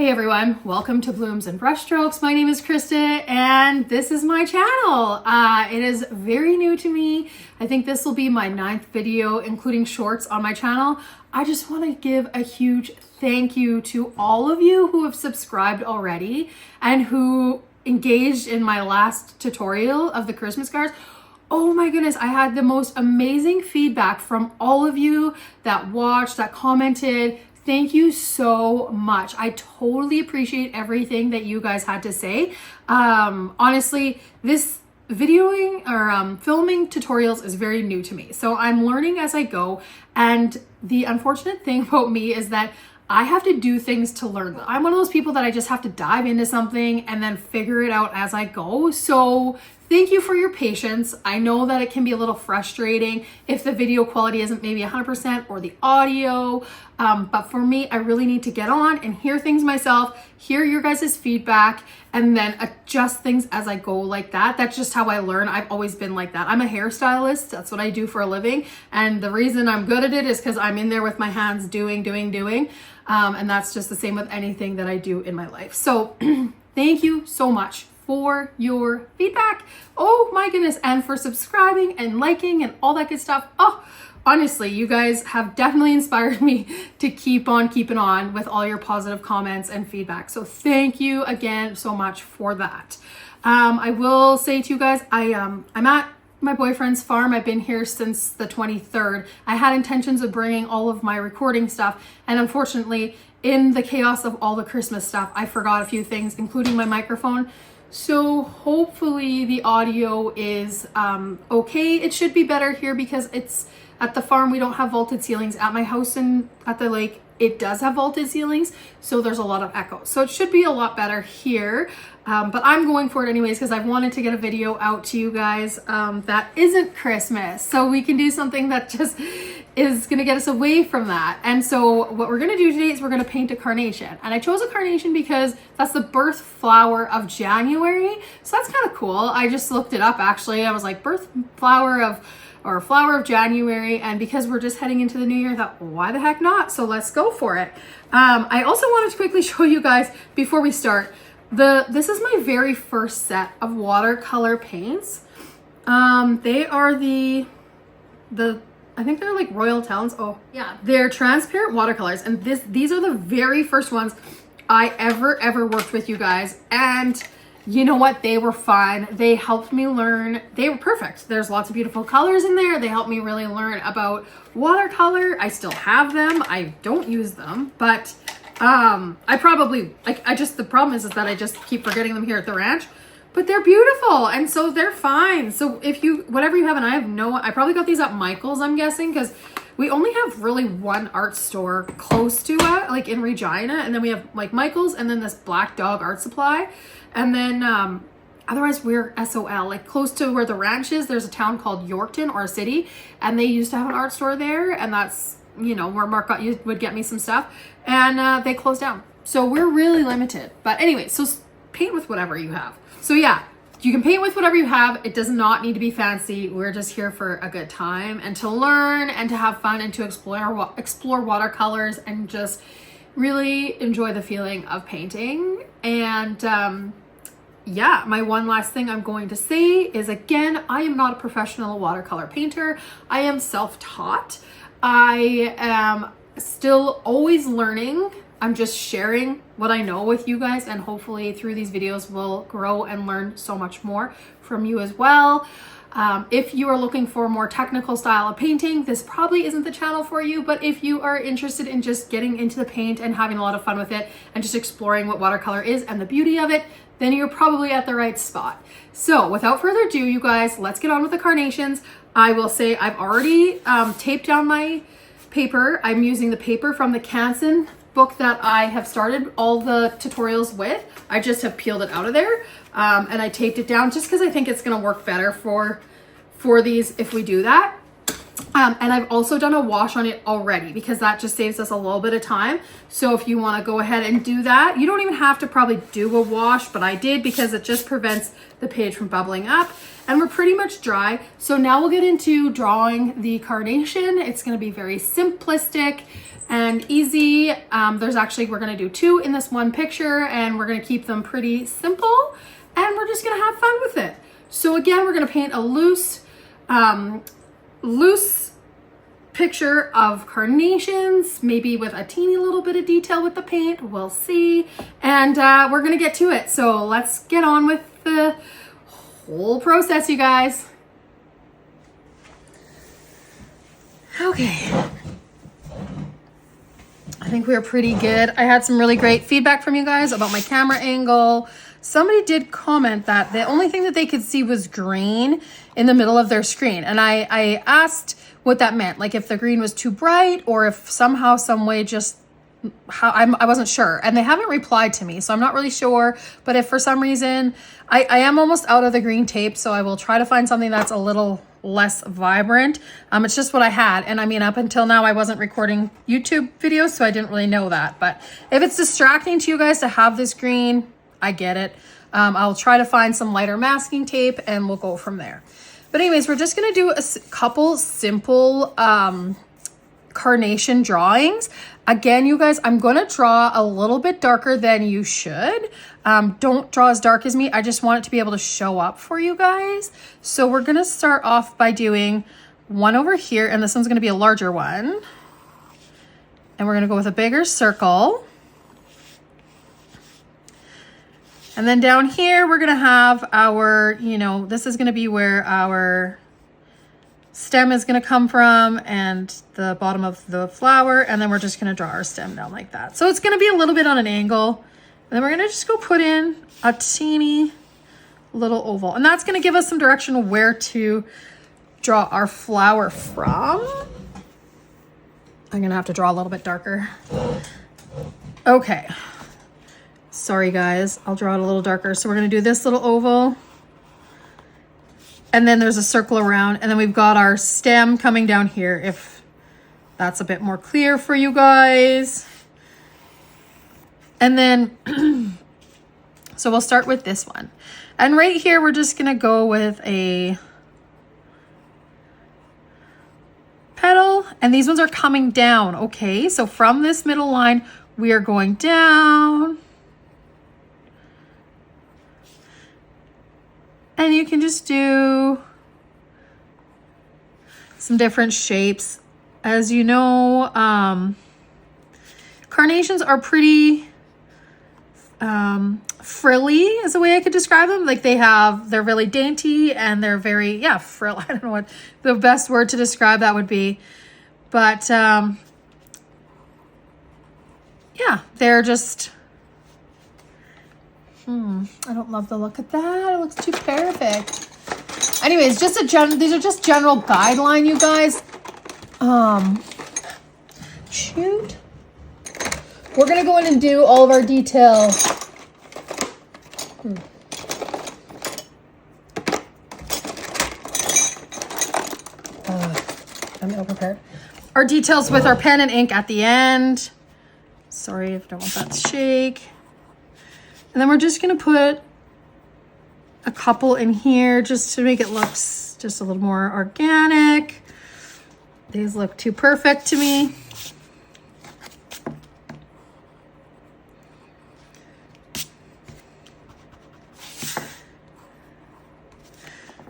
Hey everyone, welcome to Blooms and Brushstrokes. My name is Krista and this is my channel. It is very new to me. I think this will be my 9th video, including shorts on my channel. I just want to give a huge thank you to all of you who have subscribed already and who engaged in my last tutorial of the Christmas cards. Oh my goodness, I had the most amazing feedback from all of you that watched, that commented. Thank you so much. I totally appreciate everything that you guys had to say. Honestly, this videoing or filming tutorials is very new to me. So I'm learning as I go. And the unfortunate thing about me is that I have to do things to learn them. I'm one of those people that I just have to dive into something and then figure it out as I go. So thank you for your patience. I know that it can be a little frustrating if the video quality isn't maybe 100% or the audio, but for me, I really need to get on and hear things myself, hear your guys' feedback, and then adjust things as I go like that. That's just how I learn. I've always been like that. I'm a hairstylist. That's what I do for a living. And the reason I'm good at it is because I'm in there with my hands doing. And that's just the same with anything that I do in my life. So thank you so much for your feedback. Oh my goodness. And for subscribing and liking and all that good stuff. Oh, honestly, you guys have definitely inspired me to keep on keeping on with all your positive comments and feedback. So thank you again so much for that. I will say to you guys, I'm at my boyfriend's farm. I've been here since the 23rd. I had intentions of bringing all of my recording stuff, and unfortunately, in the chaos of all the Christmas stuff, I forgot a few things, including my microphone. So hopefully the audio is okay. It should be better here because it's at the farm. We don't have vaulted ceilings. At my house and at the lake, it does have vaulted ceilings, so there's a lot of echo. So it should be a lot better here, but I'm going for it anyways because I've wanted to get a video out to you guys that isn't Christmas, so we can do something that just is gonna get us away from that. And so what we're gonna do today is we're gonna paint a carnation. And I chose a carnation because that's the birth flower of January, so that's kind of cool. I just looked it up actually. I was like, birth flower of or flower of January, and because we're just heading into the new year, I thought, why the heck not? So let's go for it. I also wanted to quickly show you guys before we start, this is my very first set of watercolor paints. They are the I think they're like Royal Talons. Oh yeah, they're transparent watercolors, and these are the very first ones I ever worked with, you guys. And you know what? They were fun. They helped me learn. They were perfect. There's lots of beautiful colors in there. They helped me really learn about watercolor. I still have them. I don't use them, but I probably, the problem is that I just keep forgetting them here at the ranch, but they're beautiful. And so they're fine. So if you, whatever you have, and I probably got these at Michael's, I'm guessing, because we only have really one art store close to it, like in Regina. And then we have like Michael's and then this Black Dog Art Supply. And then otherwise we're SOL, like close to where the ranch is. There's a town called Yorkton, or a city, and they used to have an art store there. And that's, you know, where Mark would get me some stuff, and they closed down. So we're really limited. But anyway, so paint with whatever you have. So yeah, you can paint with whatever you have. It does not need to be fancy. We're just here for a good time and to learn and to have fun and to explore watercolors and just really enjoy the feeling of painting. And yeah, my one last thing I'm going to say is, again, I am not a professional watercolor painter. I am self-taught. I am still always learning. I'm just sharing what I know with you guys, and hopefully through these videos we'll grow and learn so much more from you as well. If you are looking for a more technical style of painting, this probably isn't the channel for you, but if you are interested in just getting into the paint and having a lot of fun with it and just exploring what watercolor is and the beauty of it, then you're probably at the right spot. So without further ado, you guys, let's get on with the carnations. I will say I've already taped down my paper. I'm using the paper from the Canson book that I have started all the tutorials with. I just have peeled it out of there, and I taped it down just because I think it's going to work better for these if we do that. And I've also done a wash on it already because that just saves us a little bit of time. So if you want to go ahead and do that, you don't even have to probably do a wash, but I did because it just prevents the page from bubbling up. And we're pretty much dry. So now we'll get into drawing the carnation. It's going to be very simplistic and easy. There's actually, we're going to do 2 in this one picture, and we're going to keep them pretty simple, and we're just going to have fun with it. So again, we're going to paint a loose picture of carnations, maybe with a teeny little bit of detail with the paint, we'll see. And we're gonna get to it. So let's get on with the whole process, you guys. Okay. I think we are pretty good. I had some really great feedback from you guys about my camera angle. Somebody did comment that the only thing that they could see was green in the middle of their screen. And I asked what that meant, like if the green was too bright or if somehow, some way, just how I wasn't sure. And they haven't replied to me, so I'm not really sure. But if for some reason, I am almost out of the green tape, so I will try to find something that's a little less vibrant. It's just what I had. And I mean, up until now, I wasn't recording YouTube videos, so I didn't really know that. But if it's distracting to you guys to have this green, I get it. I'll try to find some lighter masking tape and we'll go from there. But anyways, we're just gonna do a couple simple carnation drawings. Again, you guys, I'm gonna draw a little bit darker than you should. Don't draw as dark as me. I just want it to be able to show up for you guys. So we're gonna start off by doing one over here, and this one's gonna be a larger one. And we're gonna go with a bigger circle. And then down here, we're gonna have our, this is gonna be where our stem is gonna come from and the bottom of the flower. And then we're just gonna draw our stem down like that. So it's gonna be a little bit on an angle. And then we're gonna just go put in a teeny little oval. And that's gonna give us some direction of where to draw our flower from. I'm gonna have to draw a little bit darker. Okay. Sorry guys, I'll draw it a little darker. So we're gonna do this little oval. And then there's a circle around, and then we've got our stem coming down here, if that's a bit more clear for you guys. And then, so we'll start with this one. And right here, we're just gonna go with a petal, and these ones are coming down, okay? So from this middle line, we are going down. And you can just do some different shapes. As you know, carnations are pretty frilly is the way I could describe them. Like they're really dainty and they're very, frill. I don't know what the best word to describe that would be. But they're just, I don't love the look of that. It looks too perfect. Anyways, these are just general guideline, you guys. Shoot. We're gonna go in and do all of our detail. I'm ill prepared. Our details with our pen and ink at the end. Sorry if I don't want that to shake. And then we're just gonna put a couple in here just to make it look just a little more organic. These look too perfect to me.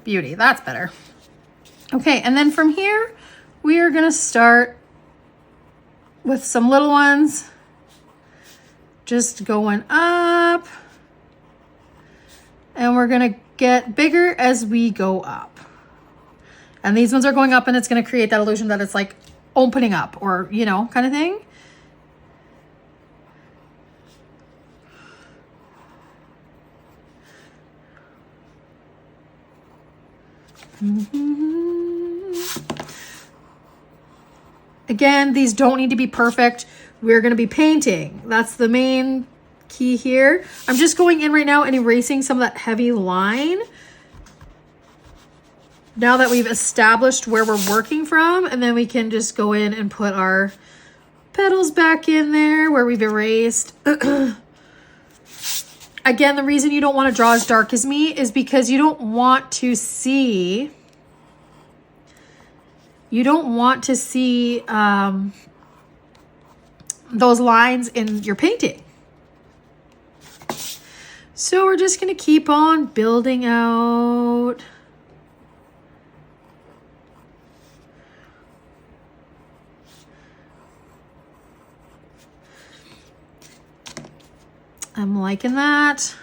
Beauty, that's better. Okay, and then from here, we are gonna start with some little ones. Just going up, and we're gonna get bigger as we go up. And these ones are going up, and it's gonna create that illusion that it's like opening up, or kind of thing. Again, these don't need to be perfect. We're going to be painting. That's the main key here. I'm just going in right now and erasing some of that heavy line. now that we've established where we're working from, and then we can just go in and put our petals back in there where we've erased. Again, the reason you don't want to draw as dark as me is because you don't want to see those lines in your painting. So we're just going to keep on building out. I'm liking that.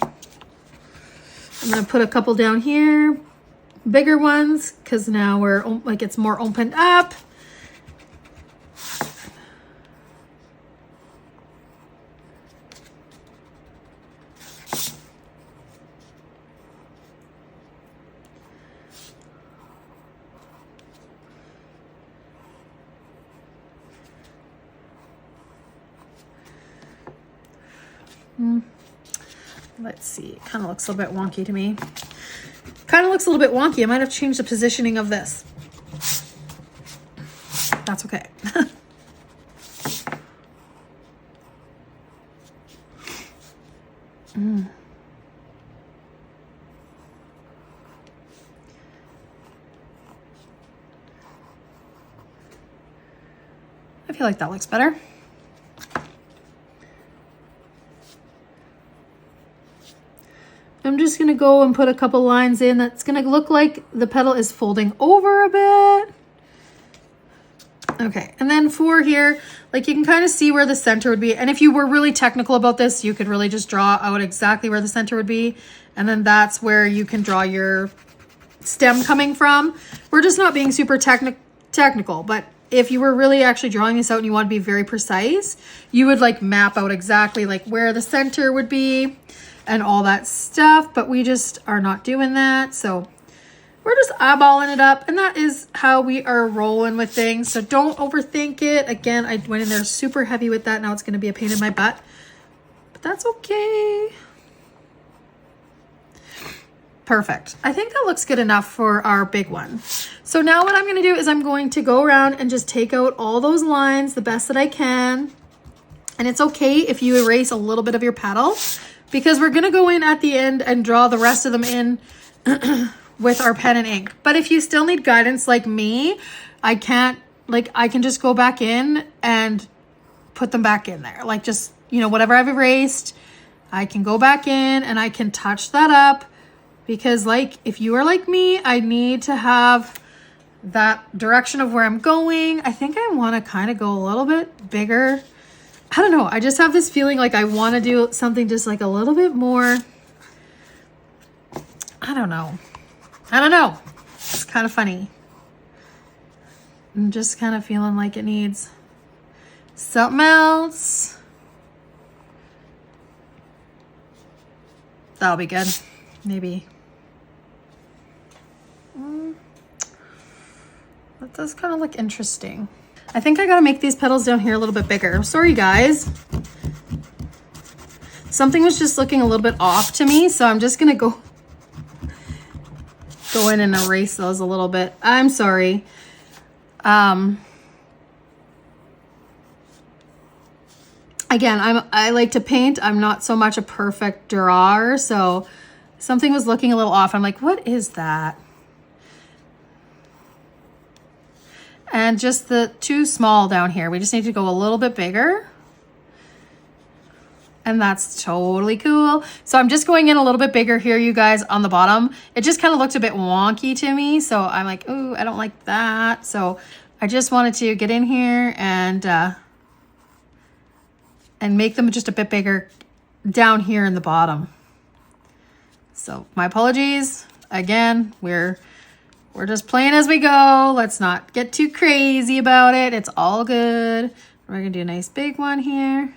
I'm going to put a couple down here, bigger ones, because now we're like it's more opened up. Let's see, it kind of looks a little bit wonky to me. Kind of looks a little bit wonky. I might have changed the positioning of this. That's okay. I feel like that looks better. I'm just going to go and put a couple lines in. That's going to look like the petal is folding over a bit. Okay, and then for here, like you can kind of see where the center would be. And if you were really technical about this, you could really just draw out exactly where the center would be. And then that's where you can draw your stem coming from. We're just not being super technical, but if you were really actually drawing this out and you want to be very precise, you would like map out exactly like where the center would be and all that stuff, but we just are not doing that. So we're just eyeballing it up, and that is how we are rolling with things. So don't overthink it. Again, I went in there super heavy with that. Now it's going to be a pain in my butt, but that's okay. Perfect. I think that looks good enough for our big one. So now what I'm going to do is I'm going to go around and just take out all those lines the best that I can. And it's okay if you erase a little bit of your petal, because we're going to go in at the end and draw the rest of them in with our pen and ink. But if you still need guidance like me, I can just go back in and put them back in there. Like just, you know, whatever I've erased, I can go back in and I can touch that up, because like if you are like me, I need to have that direction of where I'm going. I think I want to kind of go a little bit bigger. I don't know. I just have this feeling like I want to do something just like a little bit more. I don't know. It's kind of funny. I'm just kind of feeling like it needs something else. That'll be good. Maybe. That does kind of look interesting. I think I gotta make these petals down here a little bit bigger. Sorry guys. Something was just looking a little bit off to me, so I'm just gonna go in and erase those a little bit. I'm sorry. Again, I like to paint. I'm not so much a perfect drawer, so something was looking a little off. I'm like, what is that? And just the too small down here. We just need to go a little bit bigger. And that's totally cool. So I'm just going in a little bit bigger here, you guys, on the bottom. It just kind of looked a bit wonky to me. So I'm like, ooh, I don't like that. So I just wanted to get in here and make them just a bit bigger down here in the bottom. So my apologies. Again, we're just playing as we go. Let's not get too crazy about it. It's all good. We're gonna do a nice big one here.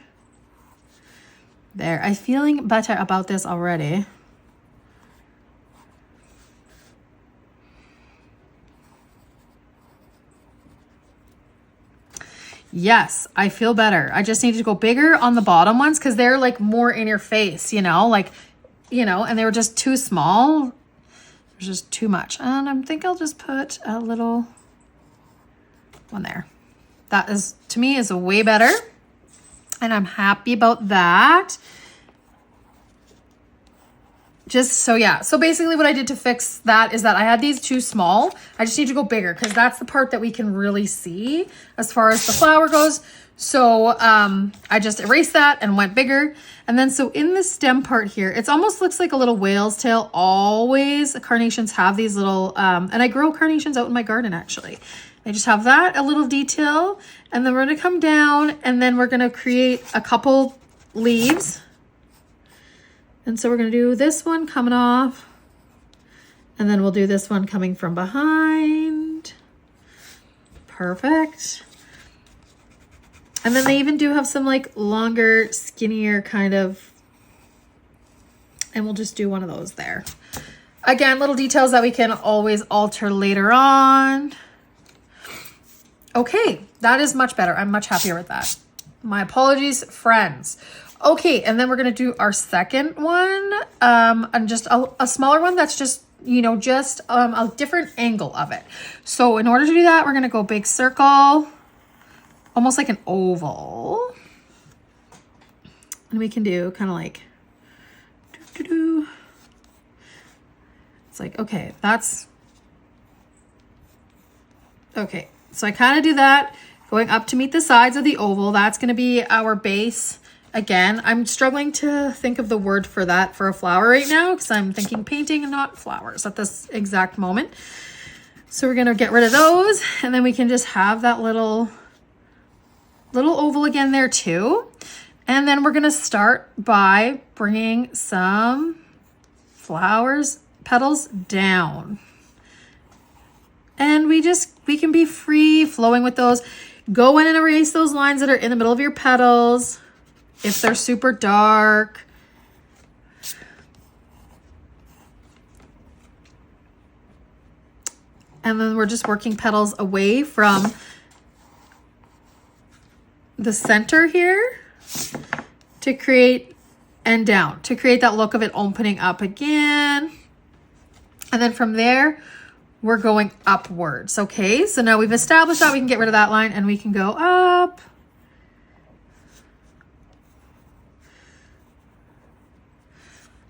There, I'm feeling better about this already. Yes, I feel better. I just need to go bigger on the bottom ones because they're like more in your face, you know, like, you know, and they were just too small. There's just too much. And I think I'll just put a little one there. That is, to me, is way better. And I'm happy about that. Just so, yeah. So basically what I did to fix that is that I had these too small. I just need to go bigger because that's the part that we can really see as far as the flower goes. So I just erased that and went bigger. And then so in the stem part here, it almost looks like a little whale's tail. Always carnations have these little, and I grow carnations out in my garden actually. I just have that, a little detail. And then we're gonna come down and then we're gonna create a couple leaves. And so we're going to do this one coming off, and then we'll do this one coming from behind. Perfect. And then they even do have some like longer, skinnier kind of, and we'll just do one of those there. Again, little details that we can always alter later on. Okay, that is much better. I'm much happier with that. My apologies, friends. Okay, and then we're going to do our second one, and just a smaller one that's just, you know, just a different angle of it. So in order to do that, we're going to go big circle, almost like an oval. And we can do kind of like, it's like, okay, that's, okay. So I kind of do that, going up to meet the sides of the oval. That's going to be our base. Again, I'm struggling to think of the word for that for a flower right now because I'm thinking painting and not flowers at this exact moment. So we're going to get rid of those, and then we can just have that little oval again there too. And then we're going to start by bringing some flowers, petals down. And we can be free flowing with those. Go in and erase those lines that are in the middle of your petals. If they're super dark. And then we're just working petals away from the center here to create, and down, to create that look of it opening up again. And then from there, we're going upwards, okay? So now we've established that we can get rid of that line and we can go up.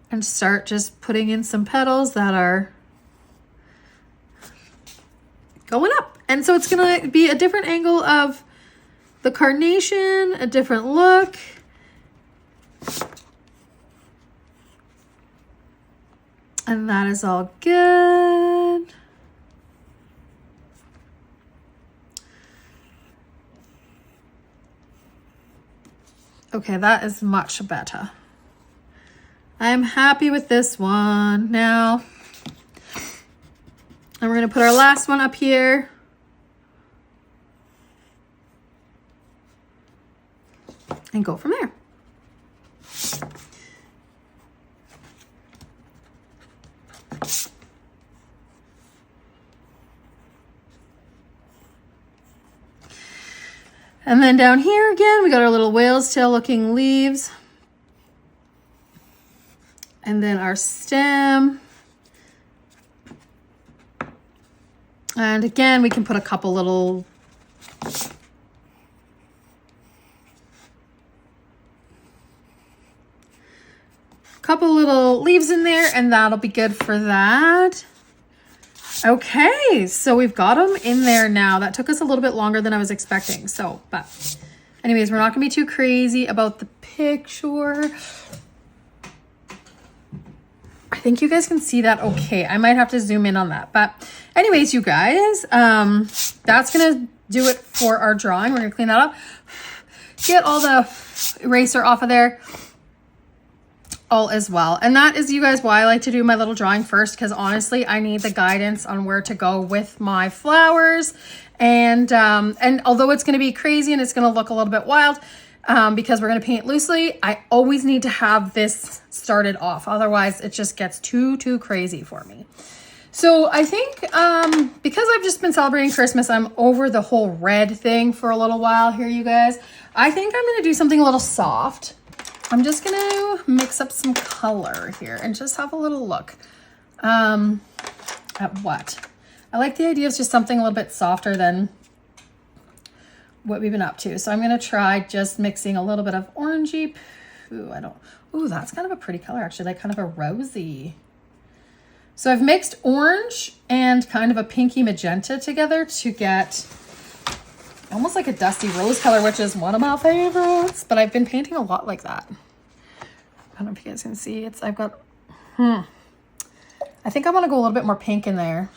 And start just putting in some petals that are going up. And so it's going to be a different angle of the carnation, a different look. And that is all good. Okay, that is much better. I'm happy with this one now. And we're going to put our last one up here. And go from there. And then down here again, we got our little whale's tail looking leaves. And then our stem. And again, we can put a couple little leaves in there, and that'll be good for that. Okay, so we've got them in there now. That took us a little bit longer than I was expecting. So, but anyways, we're not gonna be too crazy about the picture. I think you guys can see that okay. I might have to zoom in on that. But anyways, you guys, that's going to do it for our drawing. We're going to clean that up. Get all the eraser off of there. All as well. And that is, you guys, why I like to do my little drawing first, because honestly, I need the guidance on where to go with my flowers. And although it's going to be crazy and it's going to look a little bit wild, because we're going to paint loosely, I always need to have this started off. Otherwise, it just gets too crazy for me. So I think because I've just been celebrating Christmas, I'm over the whole red thing for a little while here, you guys. I think I'm going to do something a little soft. I'm just going to mix up some color here and just have a little look at what. I like the idea of just something a little bit softer than what we've been up to. So I'm going to try just mixing a little bit of orangey. Ooh, that's kind of a pretty color actually, like kind of a rosy. So I've mixed orange and kind of a pinky magenta together to get almost like a dusty rose color, which is one of my favorites, but I've been painting a lot like that. I don't know if you guys can see, I've got, I think I want to go a little bit more pink in there.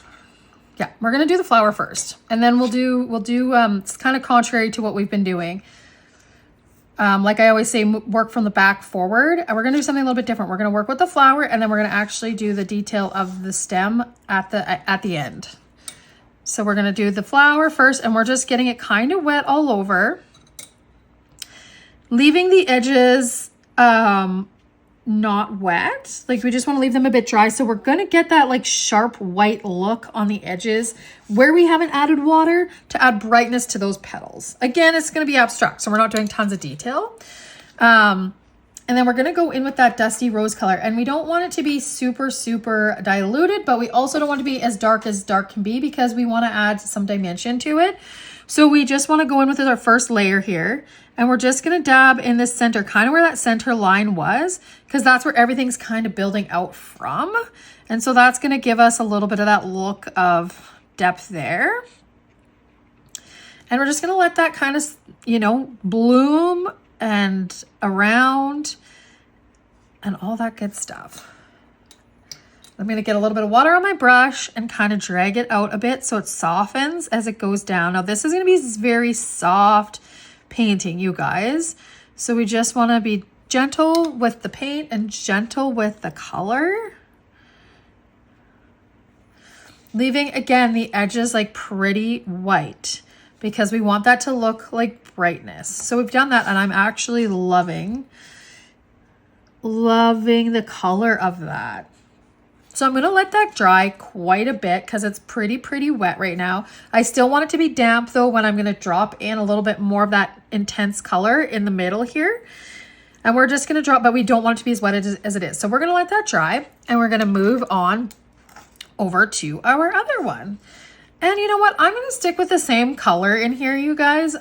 Yeah, we're going to do the flower first, and then we'll do it's kind of contrary to what we've been doing. Like I always say, work from the back forward, and we're going to do something a little bit different. We're going to work with the flower, and then we're going to actually do the detail of the stem at the end. So we're going to do the flower first, and we're just getting it kind of wet all over, leaving the edges not wet. Like we just want to leave them a bit dry. So we're going to get that like sharp white look on the edges where we haven't added water to add brightness to those petals. Again, it's going to be abstract, so we're not doing tons of detail. And then we're going to go in with that dusty rose color, and we don't want it to be super, super diluted, but we also don't want it to be as dark can be because we want to add some dimension to it. So we just want to go in with our first layer here, and we're just going to dab in the center, kind of where that center line was, because that's where everything's kind of building out from. And so that's going to give us a little bit of that look of depth there. And we're just going to let that kind of, bloom and around and all that good stuff. I'm going to get a little bit of water on my brush and kind of drag it out a bit so it softens as it goes down. Now this is going to be very soft painting, you guys. So we just want to be gentle with the paint and gentle with the color. Leaving, again, the edges like pretty white because we want that to look like brightness. So we've done that, and I'm actually loving the color of that. So I'm going to let that dry quite a bit because it's pretty wet right now. I still want it to be damp though when I'm going to drop in a little bit more of that intense color in the middle here. And we're just going to drop, but we don't want it to be as wet as it is. So we're going to let that dry, and we're going to move on over to our other one. And you know what? I'm going to stick with the same color in here, you guys,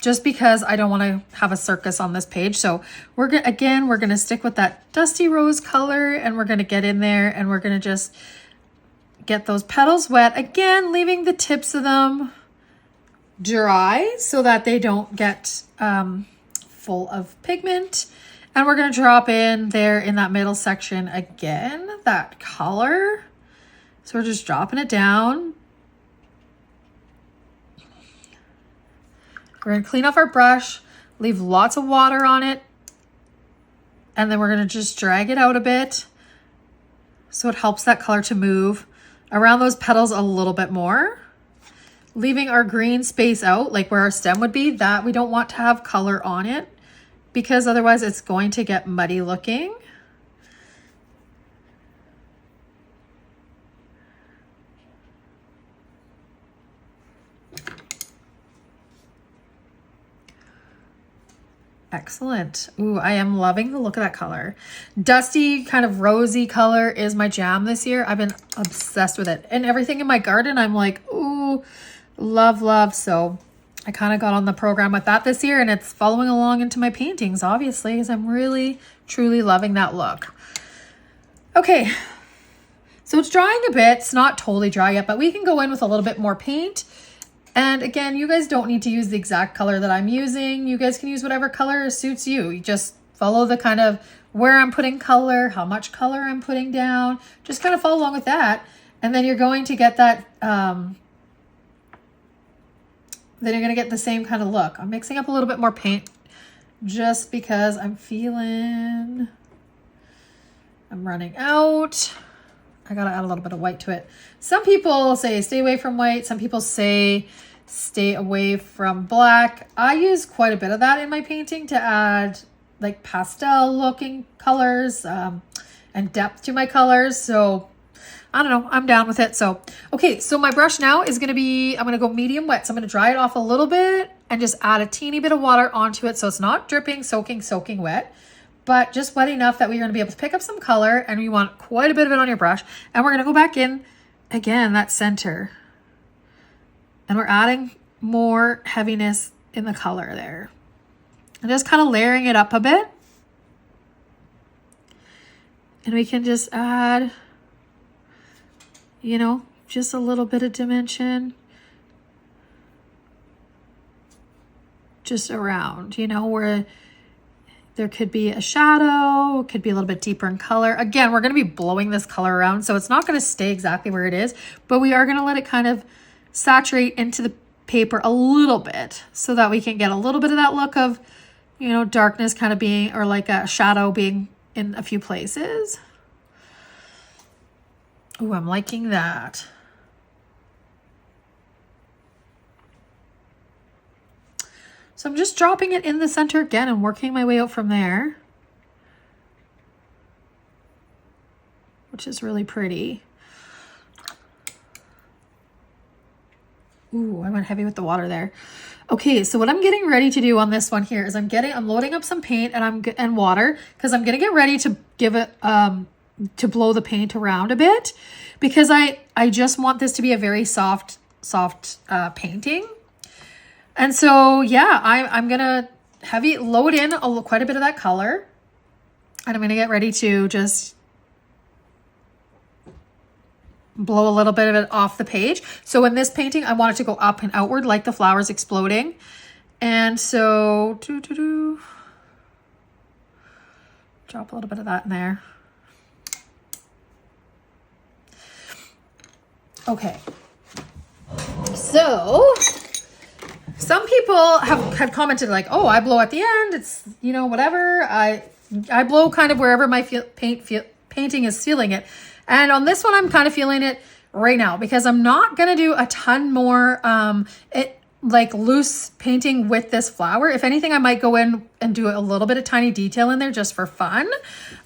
just because I don't want to have a circus on this page. So we're going to stick with that dusty rose color, and we're going to get in there, and we're going to just get those petals wet. Again, leaving the tips of them dry so that they don't get full of pigment. And we're going to drop in there in that middle section again, that color. So we're just dropping it down. We're going to clean off our brush, leave lots of water on it, and then we're going to just drag it out a bit so it helps that color to move around those petals a little bit more. Leaving our green space out, like where our stem would be, that we don't want to have color on it because otherwise it's going to get muddy looking. Excellent. Ooh, I am loving the look of that color. Dusty, kind of rosy color is my jam this year. I've been obsessed with it. And everything in my garden, I'm like, ooh, love. So I kind of got on the program with that this year, and it's following along into my paintings, obviously, because I'm really, truly loving that look. Okay, so it's drying a bit. It's not totally dry yet, but we can go in with a little bit more paint. And again, you guys don't need to use the exact color that I'm using. You guys can use whatever color suits you. You just follow the kind of where I'm putting color, how much color I'm putting down. Just kind of follow along with that. And then you're going to get that, then you're going to get the same kind of look. I'm mixing up a little bit more paint just because I'm running out. I got to add a little bit of white to it. Some people say stay away from white. Some people say stay away from black. I use quite a bit of that in my painting to add like pastel looking colors and depth to my colors. So I don't know, I'm down with it. So, okay, so my brush now is gonna be, I'm gonna go medium wet. So I'm gonna dry it off a little bit and just add a teeny bit of water onto it. So it's not dripping, soaking wet, but just wet enough that we're gonna be able to pick up some color, and you want quite a bit of it on your brush. And we're gonna go back in again, that center. And we're adding more heaviness in the color there. And just kind of layering it up a bit. And we can just add, you know, just a little bit of dimension. Just around, you know, where there could be a shadow, it could be a little bit deeper in color. Again, we're going to be blowing this color around, so it's not going to stay exactly where it is, but we are going to let it kind of saturate into the paper a little bit so that we can get a little bit of that look of, you know, darkness kind of being, or like a shadow being in a few places. Oh, I'm liking that. So I'm just dropping it in the center again and working my way out from there, which is really pretty. Ooh, I went heavy with the water there. Okay, so what I'm getting ready to do on this one here is I'm loading up some paint and water, because I'm gonna get ready to give it to blow the paint around a bit, because I just want this to be a very soft painting. And so yeah, I'm gonna load in quite a bit of that color, and I'm gonna get ready to just blow a little bit of it off the page. So in this painting, I want it to go up and outward like the flowers exploding. And so drop a little bit of that in there. Okay. So some people have commented like, oh, I blow at the end. It's, you know, whatever. I blow kind of wherever my painting is feeling it. And on this one, I'm kind of feeling it right now, because I'm not going to do a ton more like loose painting with this flower. If anything, I might go in and do a little bit of tiny detail in there just for fun.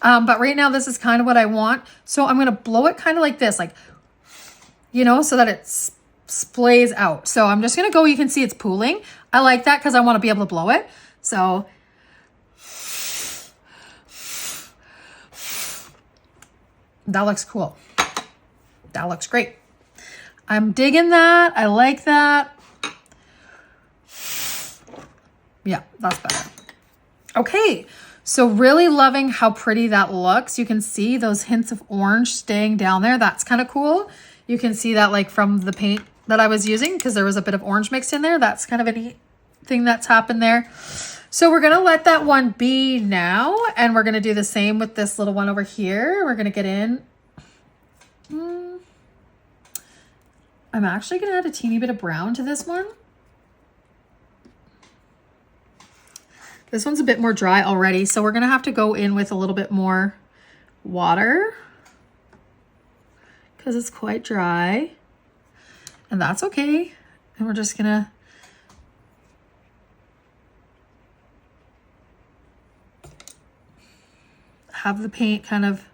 But right now, this is kind of what I want. So I'm going to blow it kind of like this, like, you know, so that it splays out. So I'm just going to go, you can see it's pooling. I like that because I want to be able to blow it. So that looks cool. That looks great. I'm digging that. I like that. Yeah, that's better. Okay, so really loving how pretty that looks. You can see those hints of orange staying down there. That's kind of cool. You can see that like from the paint that I was using, because there was a bit of orange mixed in there. That's kind of a neat thing that's happened there. So we're gonna let that one be now, and we're gonna do the same with this little one over here. We're gonna get in. I'm actually gonna add a teeny bit of brown to this one. This one's a bit more dry already, so we're gonna have to go in with a little bit more water because it's quite dry, and that's okay. And we're just gonna have the paint kind of,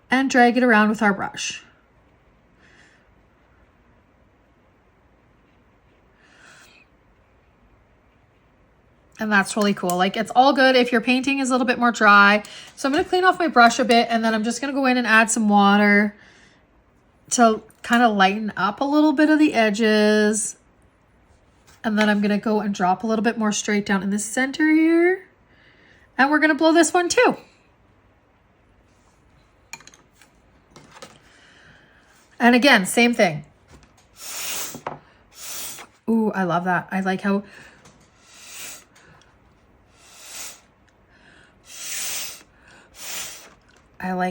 and drag it around with our brush. And that's really cool. Like, it's all good if your painting is a little bit more dry. So I'm going to clean off my brush a bit, and then I'm just going to go in and add some water to kind of lighten up a little bit of the edges. And then I'm going to go and drop a little bit more straight down in the center here. And we're going to blow this one too. And again, same thing. Ooh, I love that. I like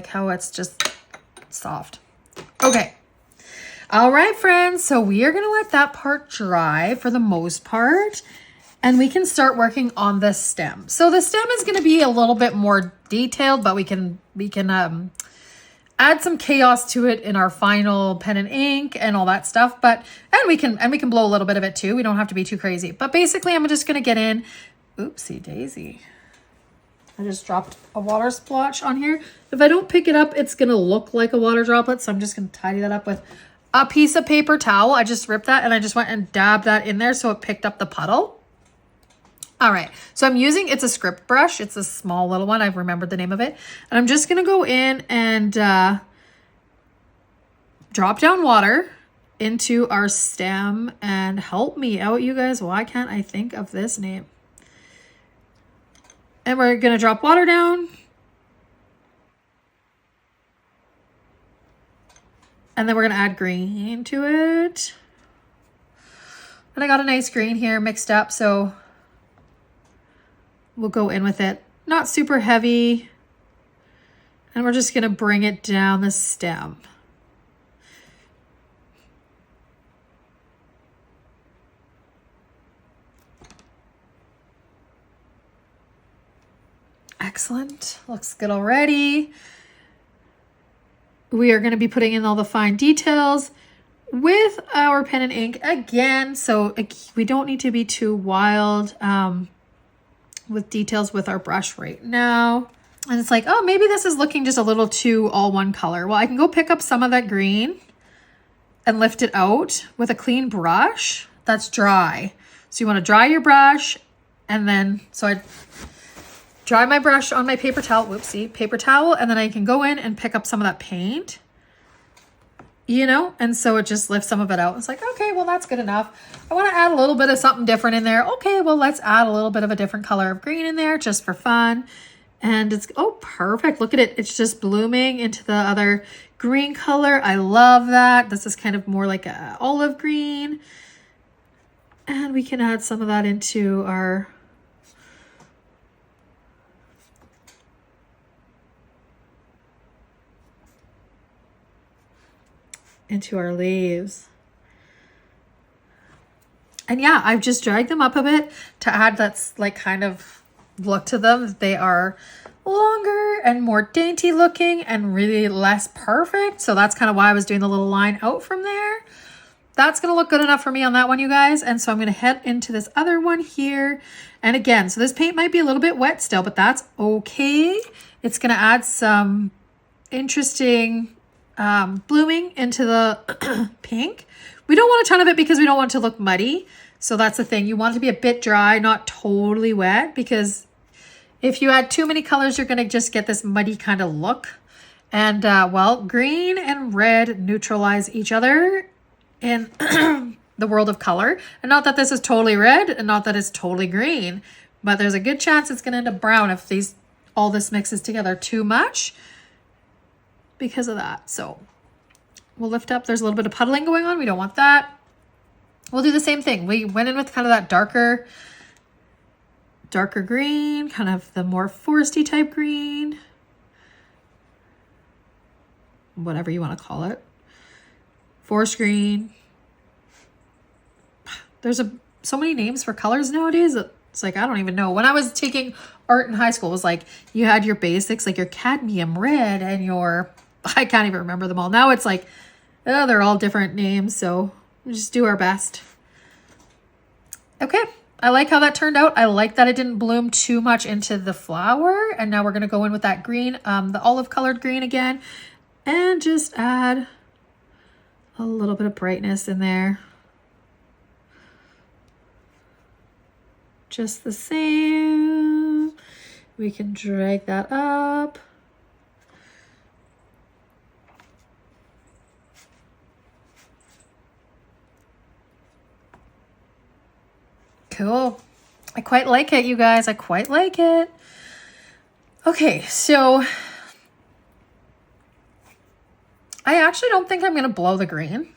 how it's just soft. Okay. All right, friends. So we are going to let that part dry for the most part, and we can start working on the stem. So the stem is going to be a little bit more detailed, but we can add some chaos to it in our final pen and ink and all that stuff. But we can blow a little bit of it too. We don't have to be too crazy. But basically, I'm just going to get in. Oopsie daisy. I just dropped a water splotch on here. If I don't pick it up, it's gonna look like a water droplet. So I'm just gonna tidy that up with a piece of paper towel. I just ripped that and I just went and dabbed that in there so it picked up the puddle. All right, so I'm using, it's a script brush. It's a small little one. I've remembered the name of it. And I'm just gonna go in and drop down water into our stem, and help me out, you guys. Why can't I think of this name? And we're gonna drop water down. And then we're gonna add green to it. And I got a nice green here mixed up, so we'll go in with it. Not super heavy. And we're just gonna bring it down the stem. Excellent, looks good already. We are going to be putting in all the fine details with our pen and ink again. So we don't need to be too wild with details with our brush right now. And it's like, oh, maybe this is looking just a little too all one color. Well, I can go pick up some of that green and lift it out with a clean brush that's dry. So you want to dry your brush, and then, so I dry my brush on my paper towel, whoopsie, paper towel, and then I can go in and pick up some of that paint, you know, and so it just lifts some of it out. It's like, okay, well, that's good enough. I want to add a little bit of something different in there. Okay, well, let's add a little bit of a different color of green in there just for fun. And it's, oh, perfect. Look at it. It's just blooming into the other green color. I love that. This is kind of more like a olive green. And we can add some of that into our leaves. And yeah, I've just dragged them up a bit to add that's like kind of look to them. They are longer and more dainty looking and really less perfect. So that's kind of why I was doing the little line out from there. That's going to look good enough for me on that one, you guys. And so I'm going to head into this other one here. And again, so this paint might be a little bit wet still, but that's okay. It's going to add some interesting blooming into the pink. We don't want a ton of it because we don't want it to look muddy. So that's the thing. You want it to be a bit dry, not totally wet, because if you add too many colors, you're going to just get this muddy kind of look. And well, green and red neutralize each other in the world of color. And not that this is totally red and not that it's totally green, but there's a good chance it's going to end up brown if all this mixes together too much because of that. So we'll lift up. There's a little bit of puddling going on. We don't want that. We'll do the same thing. We went in with kind of that darker green, kind of the more foresty type green, whatever you want to call it. Forest green. There's so many names for colors nowadays. It's like, I don't even know. When I was taking art in high school, it was like, you had your basics, like your cadmium red and your, I can't even remember them all. Now it's like, oh, they're all different names. So we just do our best. Okay. I like how that turned out. I like that it didn't bloom too much into the flower. And now we're going to go in with that green, the olive colored green again, and just add a little bit of brightness in there. Just the same. We can drag that up. Cool. I quite like it, you guys. I quite like it. Okay, so I actually don't think I'm going to blow the green.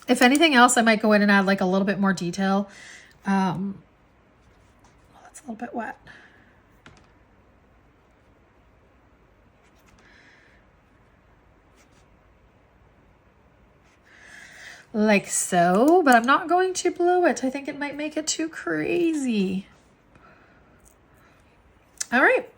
If anything else, I might go in and add like a little bit more detail. Well, that's a little bit wet. Like so, but I'm not going to blow it. I think it might make it too crazy. All right.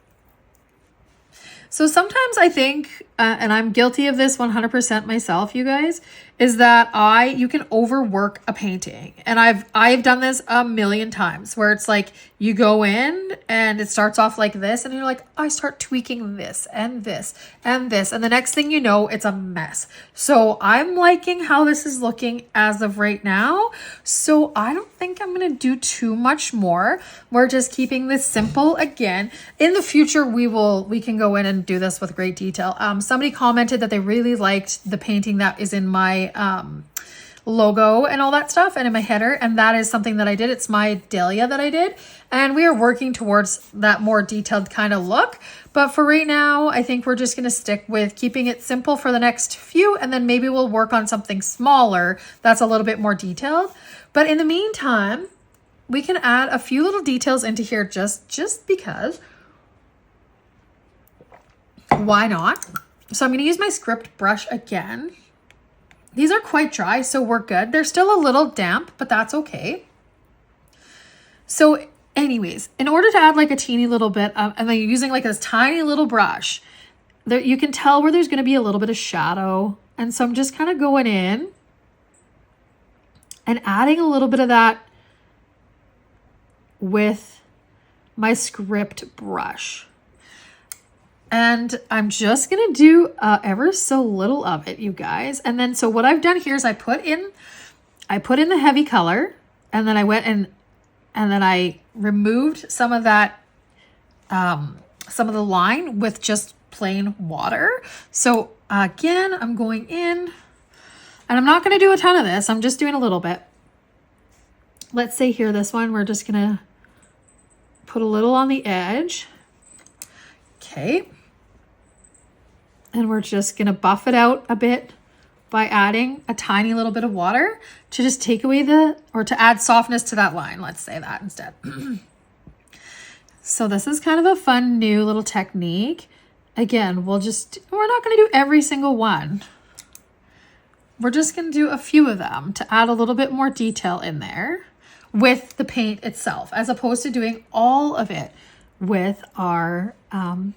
So sometimes I think, and I'm guilty of this 100% myself, you guys, is that you can overwork a painting. And I've done this a million times where it's like you go in and it starts off like this and you're like, I start tweaking this and this and this. And the next thing you know, it's a mess. So I'm liking how this is looking as of right now. So I don't think I'm going to do too much more. We're just keeping this simple. Again, in the future, we can go in and do this with great detail. Somebody commented that they really liked the painting that is in my logo and all that stuff and in my header, and that is something that I did. It's my dahlia that I did, and we are working towards that more detailed kind of look. But for right now, I think we're just going to stick with keeping it simple for the next few, and then maybe we'll work on something smaller that's a little bit more detailed. But in the meantime, we can add a few little details into here just because. Why not? So I'm going to use my script brush again. These are quite dry, so we're good. They're still a little damp, but that's okay. So anyways, in order to add like a teeny little bit of, and then using like this tiny little brush, there you can tell where there's going to be a little bit of shadow. And so I'm just kind of going in and adding a little bit of that with my script brush. And I'm just going to do ever so little of it, you guys. And then, so what I've done here is I put in the heavy color, and then I went and then I removed some of that, some of the line with just plain water. So again, I'm going in, and I'm not going to do a ton of this. I'm just doing a little bit. Let's say here, this one, we're just going to put a little on the edge. Okay. And we're just going to buff it out a bit by adding a tiny little bit of water to just take away or to add softness to that line. Let's say that instead. So this is kind of a fun new little technique. Again, we're not going to do every single one. We're just going to do a few of them to add a little bit more detail in there with the paint itself, as opposed to doing all of it with our ink.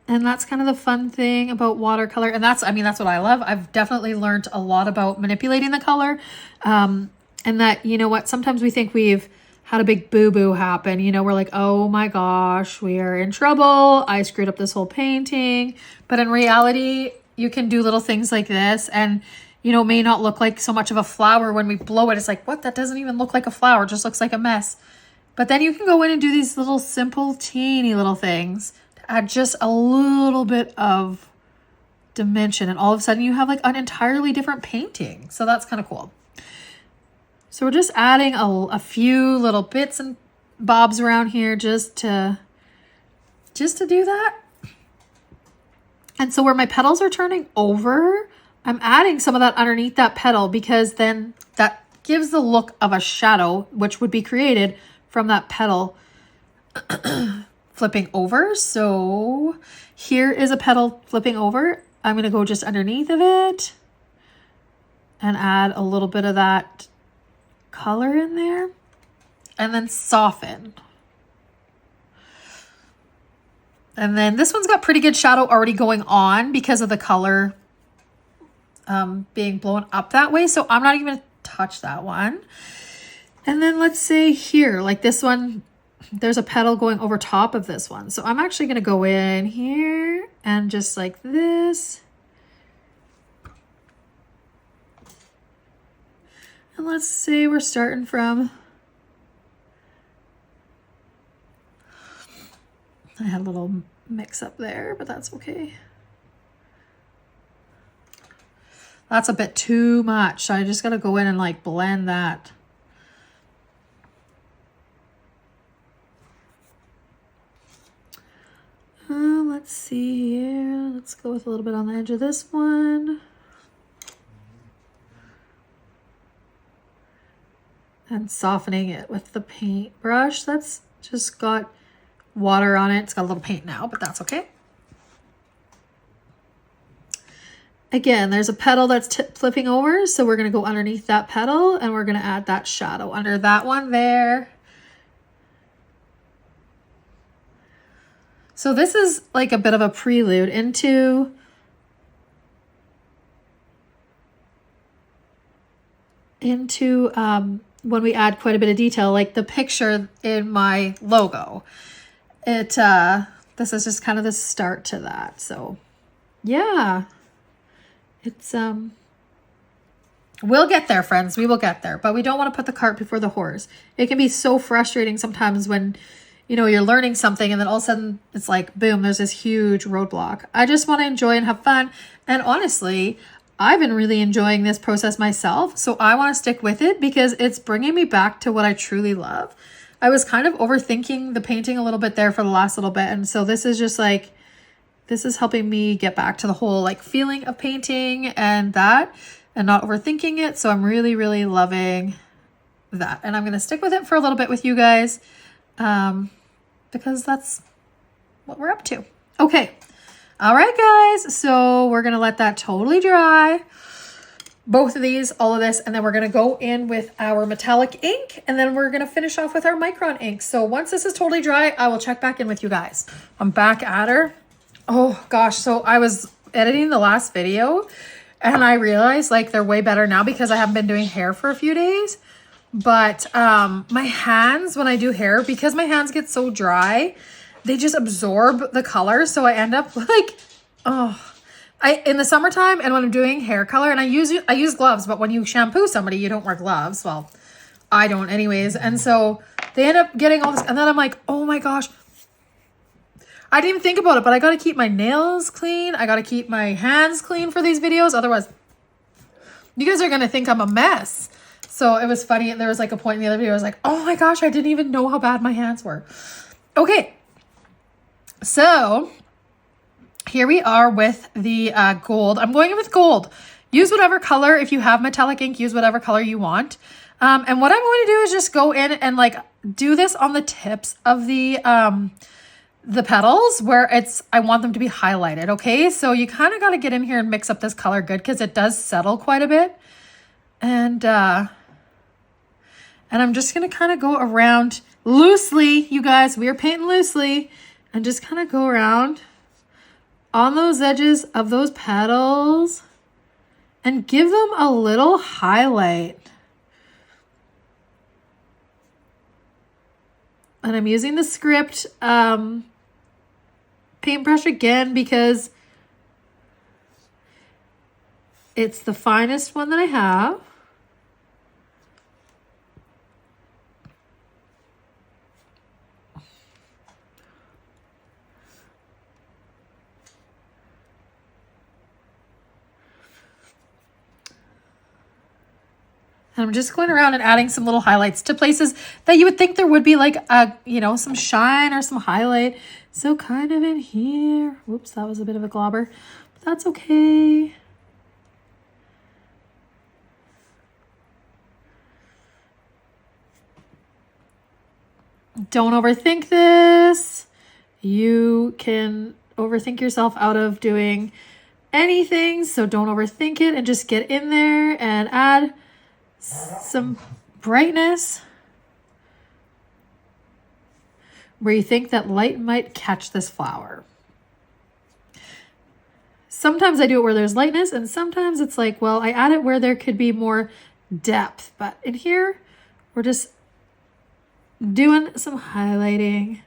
And that's kind of the fun thing about watercolor. And that's what I love. I've definitely learned a lot about manipulating the color. And that, you know what, sometimes we think we've had a big boo-boo happen. You know, we're like, oh my gosh, we are in trouble. I screwed up this whole painting. But in reality, you can do little things like this. And, you know, it may not look like so much of a flower when we blow it. It's like, what? That doesn't even look like a flower. It just looks like a mess. But then you can go in and do these little simple, teeny little things to add just a little bit of dimension. And all of a sudden you have like an entirely different painting. So that's kind of cool. So we're just adding a few little bits and bobs around here just to do that. And so where my petals are turning over, I'm adding some of that underneath that petal, because then that gives the look of a shadow, which would be created from that petal flipping over. So here is a petal flipping over. I'm going to go just underneath of it and add a little bit of that color in there and then soften. And then this one's got pretty good shadow already going on because of the color being blown up that way. So I'm not even going to touch that one. And then let's say here, like this one, there's a petal going over top of this one. So I'm actually going to go in here and just like this. And let's say we're starting from, I had a little mix up there, but that's okay. That's a bit too much. So I just got to go in and like blend that. Let's see here. Let's go with a little bit on the edge of this one. And softening it with the paintbrush. That's just got water on it. It's got a little paint now, but that's okay. Again, there's a petal that's flipping over, so we're going to go underneath that petal and we're going to add that shadow under that one there. So this is like a bit of a prelude into when we add quite a bit of detail, like the picture in my logo. This is just kind of the start to that. So yeah, it's, we'll get there, friends. We will get there, but we don't want to put the cart before the horse. It can be so frustrating sometimes when, you know, you're learning something and then all of a sudden it's like, boom, there's this huge roadblock. I just want to enjoy and have fun. And honestly, I've been really enjoying this process myself. So I want to stick with it because it's bringing me back to what I truly love. I was kind of overthinking the painting a little bit there for the last little bit. And so this is just like, this is helping me get back to the whole like feeling of painting and that, and not overthinking it. So I'm really, really loving that. And I'm going to stick with it for a little bit with you guys because that's what we're up to. Okay. All right, guys. So we're going to let that totally dry. Both of these, all of this, and then we're going to go in with our metallic ink, and then we're going to finish off with our micron ink. So once this is totally dry, I will check back in with you guys. I'm back at her. Oh gosh. So I was editing the last video and I realized like they're way better now because I haven't been doing hair for a few days. But my hands, when I do hair, because my hands get so dry, they just absorb the color. So I end up like, in the summertime and when I'm doing hair color, and I use gloves, but when you shampoo somebody, you don't wear gloves. Well, I don't anyways. And so they end up getting all this. And then I'm like, oh my gosh, I didn't even think about it, but I got to keep my nails clean. I got to keep my hands clean for these videos. Otherwise, you guys are going to think I'm a mess. So it was funny. There was like a point in the other video. I was like, oh my gosh, I didn't even know how bad my hands were. Okay. So here we are with the gold. I'm going in with gold. Use whatever color. If you have metallic ink, use whatever color you want. And what I'm going to do is just go in and like do this on the tips of the petals where I want them to be highlighted. Okay. So you kind of got to get in here and mix up this color good because it does settle quite a bit. And I'm just going to kind of go around loosely, you guys. We are painting loosely and just kind of go around on those edges of those petals and give them a little highlight. And I'm using the script paintbrush again because it's the finest one that I have. And I'm just going around and adding some little highlights to places that you would think there would be like some shine or some highlight. So kind of in here. Whoops, that was a bit of a globber, but that's okay. Don't overthink this. You can overthink yourself out of doing anything. So don't overthink it and just get in there and add some brightness where you think that light might catch this flower. Sometimes I do it where there's lightness, and sometimes it's like, well, I add it where there could be more depth. But in here, we're just doing some highlighting.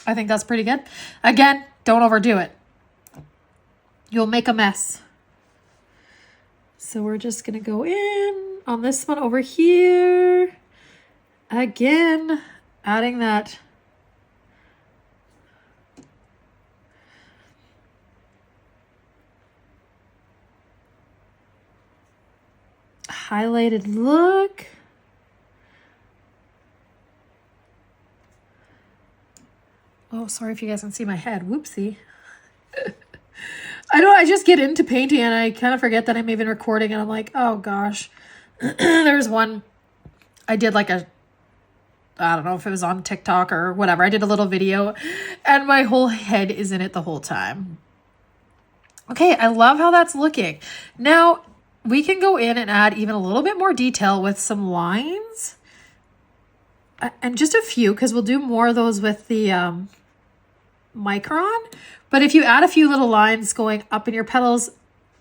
I think that's pretty good. Again, don't overdo it. You'll make a mess. So we're just going to go in on this one over here. Again, adding that highlighted look. Oh, sorry if you guys can see my head. Whoopsie. I just get into painting and I kind of forget that I'm even recording and I'm like, oh gosh. There's one, I did like I don't know if it was on TikTok or whatever. I did a little video and my whole head is in it the whole time. Okay, I love how that's looking. Now we can go in and add even a little bit more detail with some lines. and just a few, because we'll do more of those with the micron. But if you add a few little lines going up in your petals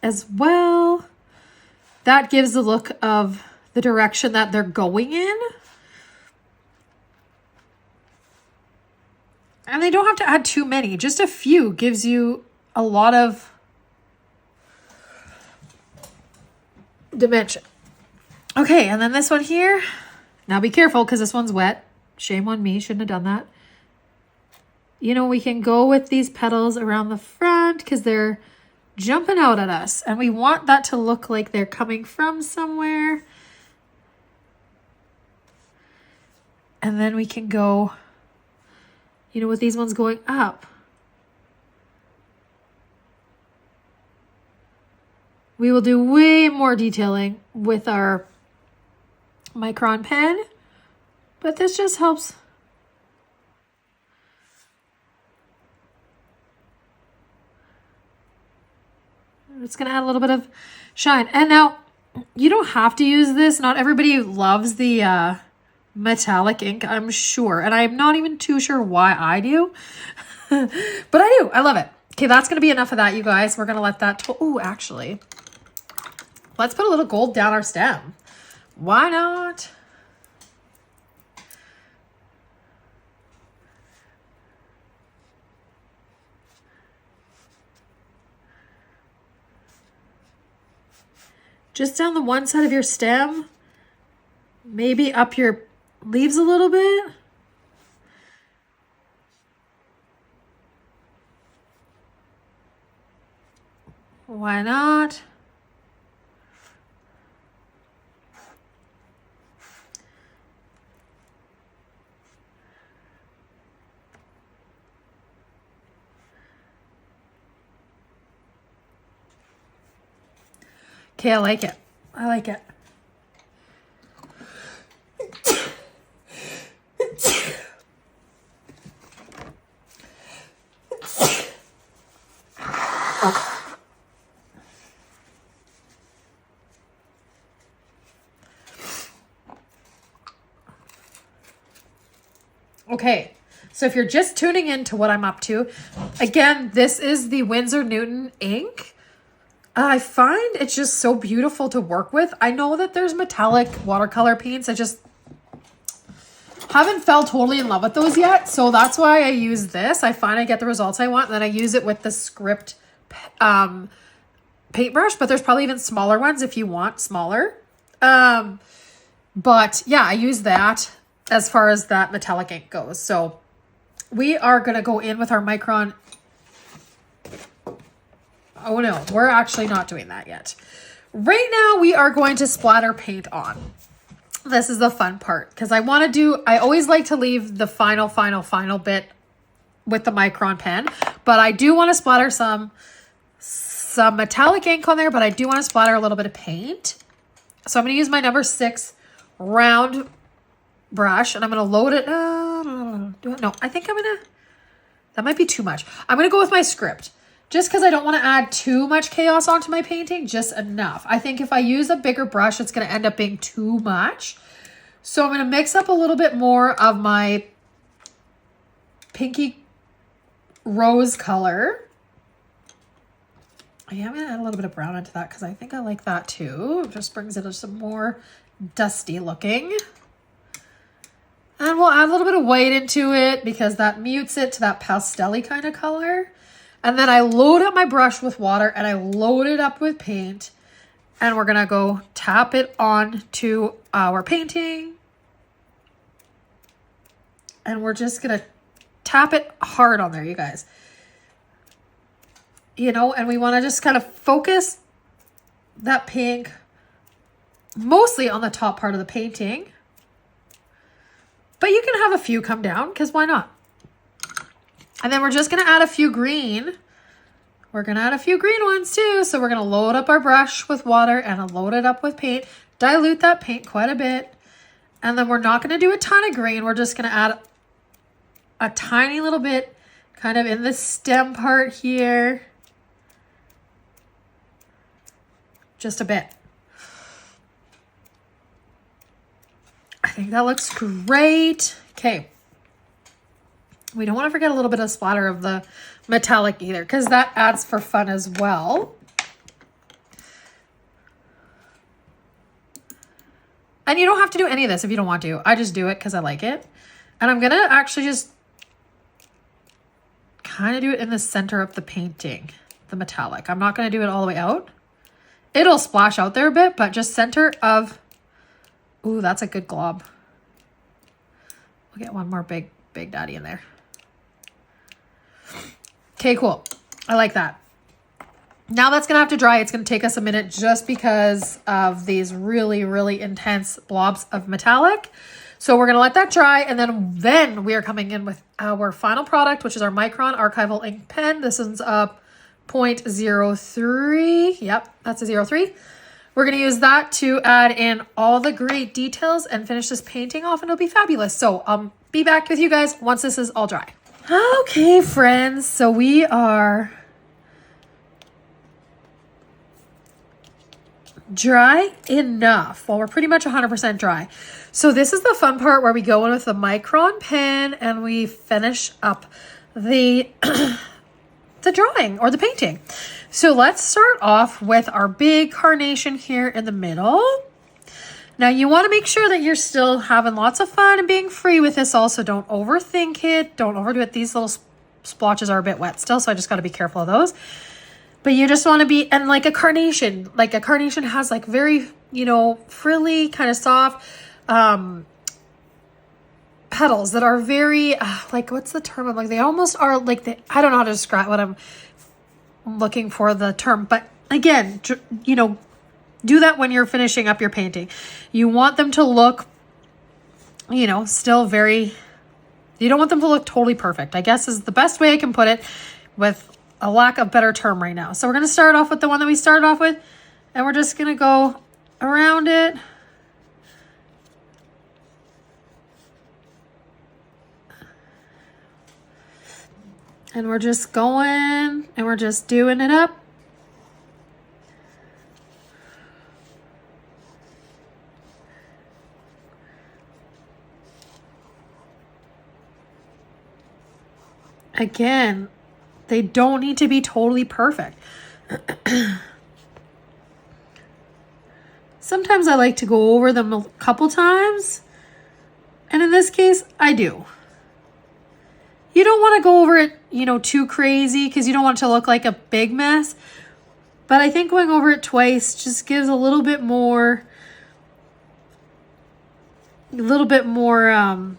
as well, that gives the look of the direction that they're going in. And they don't have to add too many. Just a few gives you a lot of dimension. Okay, and then this one here. Now be careful because this one's wet. Shame on me, shouldn't have done that. You know, we can go with these petals around the front because they're jumping out at us. And we want that to look like they're coming from somewhere. And then we can go, you know, with these ones going up. We will do way more detailing with our micron pen, but this just helps. It's going to add a little bit of shine. And now you don't have to use this. Not everybody loves the metallic ink, I'm sure. And I'm not even too sure why I do, but I do. I love it. Okay, that's going to be enough of that, you guys. We're going to let that, oh, actually, let's put a little gold down our stem. Why not? Just down the one side of your stem, maybe up your leaves a little bit. Why not? Okay, I like it. I like it. Okay, so if you're just tuning in to what I'm up to, again, this is the Windsor Newton ink. I find it's just so beautiful to work with. I know that there's metallic watercolor paints. I just haven't fell totally in love with those yet. So that's why I use this. I find I get the results I want. And then I use it with the script paintbrush. But there's probably even smaller ones if you want smaller. But yeah, I use that as far as that metallic ink goes. So we are going to go in with our micron. Oh no, we're actually not doing that yet. Right now we are going to splatter paint on. This is the fun part because I always like to leave the final bit with the micron pen, but I do want to splatter some metallic ink on there, but I do want to splatter a little bit of paint. So I'm going to use my number 6 round brush and I'm going to load it. No, I think that might be too much. I'm going to go with my script. Just because I don't want to add too much chaos onto my painting, just enough. I think if I use a bigger brush, it's going to end up being too much. So I'm going to mix up a little bit more of my pinky rose color. Yeah, I'm going to add a little bit of brown into that because I think I like that too. It just brings it some more dusty looking. And we'll add a little bit of white into it because that mutes it to that pastel-y kind of color. And then I load up my brush with water and I load it up with paint. And we're going to go tap it on to our painting. And we're just going to tap it hard on there, you guys. You know, and we want to just kind of focus that pink mostly on the top part of the painting. But you can have a few come down because why not? And then we're just going to add a few green. We're going to add a few green ones too. So we're going to load up our brush with water and load it up with paint. Dilute that paint quite a bit. And then we're not going to do a ton of green. We're just going to add a tiny little bit kind of in the stem part here. Just a bit. I think That looks great. Okay. We don't want to forget a little bit of splatter of the metallic either, because that adds for fun as well. And you don't have to do any of this if you don't want to. I just do it because I like it. And I'm going to actually just kind of do it in the center of the painting, the metallic. I'm not going to do it all the way out. It'll splash out there a bit, but just center of... Ooh, that's a good glob. We'll get one more big daddy in there. Okay, cool. I like that. Now that's going to have to dry. It's going to take us a minute just because of these really, really intense blobs of metallic. So we're going to let that dry, and then we are coming in with our final product, which is our micron archival ink pen. This is a 0.03. Yep, that's a 0.3. We're going to use that to add in all the great details and finish this painting off, and it'll be fabulous. So I'll be back with you guys once this is all dry. Okay, friends. So we are dry enough. Well, we're pretty much 100% dry. So this is the fun part where we go in with the micron pen and we finish up the the drawing or the painting. So let's start off with our big carnation here in the middle. Now you want to make sure that you're still having lots of fun and being free with this. Also, don't overthink it. Don't overdo it. These little splotches are a bit wet still, so I just got to be careful of those. But you just want to be, and like a carnation has like very, you know, frilly, kind of soft petals that are very, like, what's the term? I'm like, they almost are like, I don't know how to describe what I'm looking for the term. But again, you know, do that when you're finishing up your painting. You want them to look, you know, still very, you don't want them to look totally perfect, I guess is the best way I can put it with a lack of better term right now. So we're going to start off with the one that we started off with, and we're just going to go around it. And we're just going, and we're just doing it up. Again, they don't need to be totally perfect. Sometimes I like to go over them a couple times. And in this case, I do. You don't want to go over it, you know, too crazy because you don't want it to look like a big mess. But I think going over it twice just gives a little bit more, a little bit more